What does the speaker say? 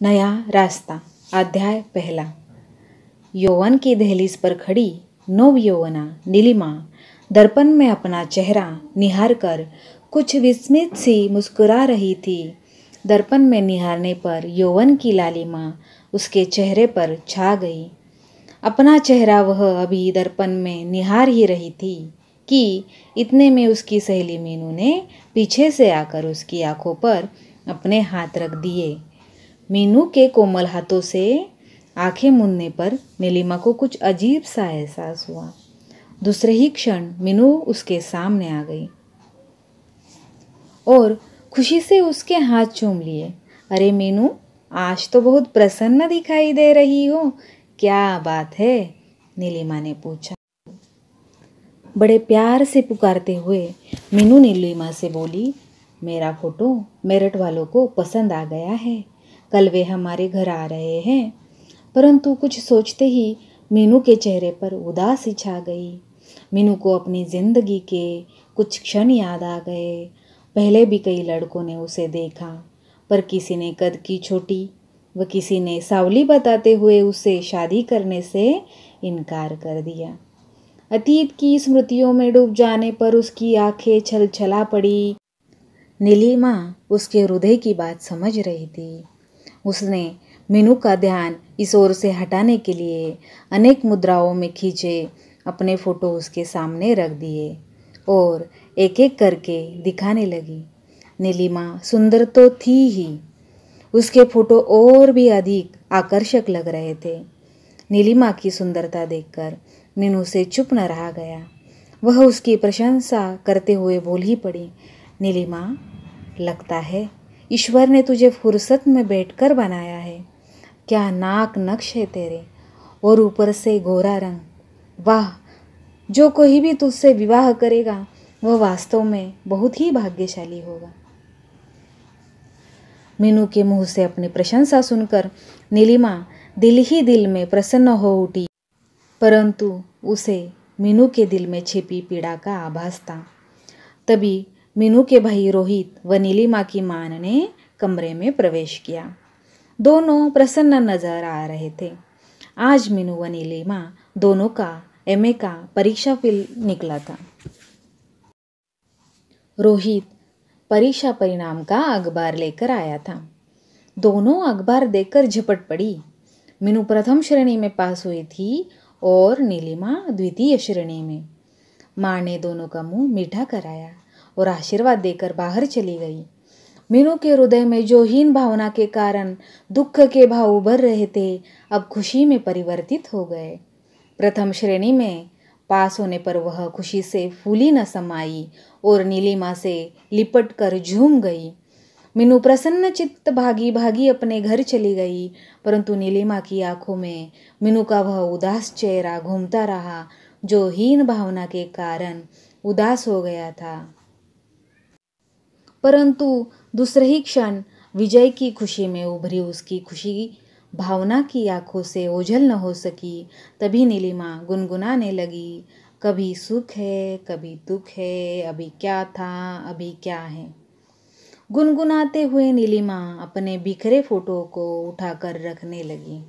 नया रास्ता। अध्याय पहला। यौवन की दहलीज पर खड़ी नव यौवना नीलिमा दर्पण में अपना चेहरा निहार कर कुछ विस्मित सी मुस्कुरा रही थी। दर्पण में निहारने पर यौवन की लालिमा उसके चेहरे पर छा गई। अपना चेहरा वह अभी दर्पण में निहार ही रही थी कि इतने में उसकी सहेली मीनू ने पीछे से आकर उसकी आंखों पर अपने हाथ रख दिए। मीनू के कोमल हाथों से आंखें मूंदने पर नीलिमा को कुछ अजीब सा एहसास हुआ। दूसरे ही क्षण मीनू उसके सामने आ गई और खुशी से उसके हाथ चूम लिए। अरे मीनू, आज तो बहुत प्रसन्न दिखाई दे रही हो, क्या बात है? नीलिमा ने पूछा। बड़े प्यार से पुकारते हुए मीनू नीलिमा से बोली, मेरा फोटो मेरठ वालों को पसंद आ गया है। कल वे हमारे घर आ रहे हैं। परंतु कुछ सोचते ही मीनू के चेहरे पर उदासी छा गई। मीनू को अपनी जिंदगी के कुछ क्षण याद आ गए। पहले भी कई लड़कों ने उसे देखा, पर किसी ने कद की छोटी व किसी ने सावली बताते हुए उसे शादी करने से इनकार कर दिया। अतीत की स्मृतियों में डूब जाने पर उसकी आंखें छलछला पड़ी। नीलिमा उसके हृदय की बात समझ रही थी। उसने मीनू का ध्यान इस ओर से हटाने के लिए अनेक मुद्राओं में खींचे अपने फोटो उसके सामने रख दिए और एक एक करके दिखाने लगी। नीलिमा सुंदर तो थी ही, उसके फोटो और भी अधिक आकर्षक लग रहे थे। नीलिमा की सुंदरता देखकर मीनू से चुप न रहा गया। वह उसकी प्रशंसा करते हुए बोल ही पड़ी, नीलिमा, लगता है ईश्वर ने तुझे फुर्सत में बैठकर बनाया है। क्या नाक नक्श है तेरे, और ऊपर से गोरा रंग। वाह, जो कोई भी तुझसे विवाह करेगा वह वास्तव में बहुत ही भाग्यशाली होगा। मीनू के मुंह से अपनी प्रशंसा सुनकर नीलिमा दिल ही दिल में प्रसन्न हो उठी, परंतु उसे मीनू के दिल में छिपी पीड़ा का आभास था। तभी मीनू के भाई रोहित व नीलिमा की मां ने कमरे में प्रवेश किया। दोनों प्रसन्न नजर आ रहे थे। आज मीनू व नीलिमा दोनों का एमए का परीक्षा फल निकला था। रोहित परीक्षा परिणाम का अखबार लेकर आया था। दोनों अखबार देखकर झपट पड़ी। मीनू प्रथम श्रेणी में पास हुई थी और नीलिमा द्वितीय श्रेणी में। माँ ने दोनों का मुंह मीठा कराया और आशीर्वाद देकर बाहर चली गई। मीनू के हृदय में जो हीन भावना के कारण दुख के भाव उभर रहे थे, अब खुशी में परिवर्तित हो गए। प्रथम श्रेणी में पास होने पर वह खुशी से फूली न समाई और नीलिमा से लिपट कर झूम गई। मीनू प्रसन्न चित्त भागी भागी अपने घर चली गई, परंतु नीलिमा की आंखों में मीनू का वह उदास चेहरा घूमता रहा जो हीन भावना के कारण उदास हो गया था। परंतु दूसरे ही क्षण विजय की खुशी में उभरी उसकी खुशी भावना की आंखों से ओझल न हो सकी। तभी नीलिमा गुनगुनाने लगी, कभी सुख है कभी दुख है, अभी क्या था अभी क्या है। गुनगुनाते हुए नीलिमा अपने बिखरे फोटो को उठाकर रखने लगी।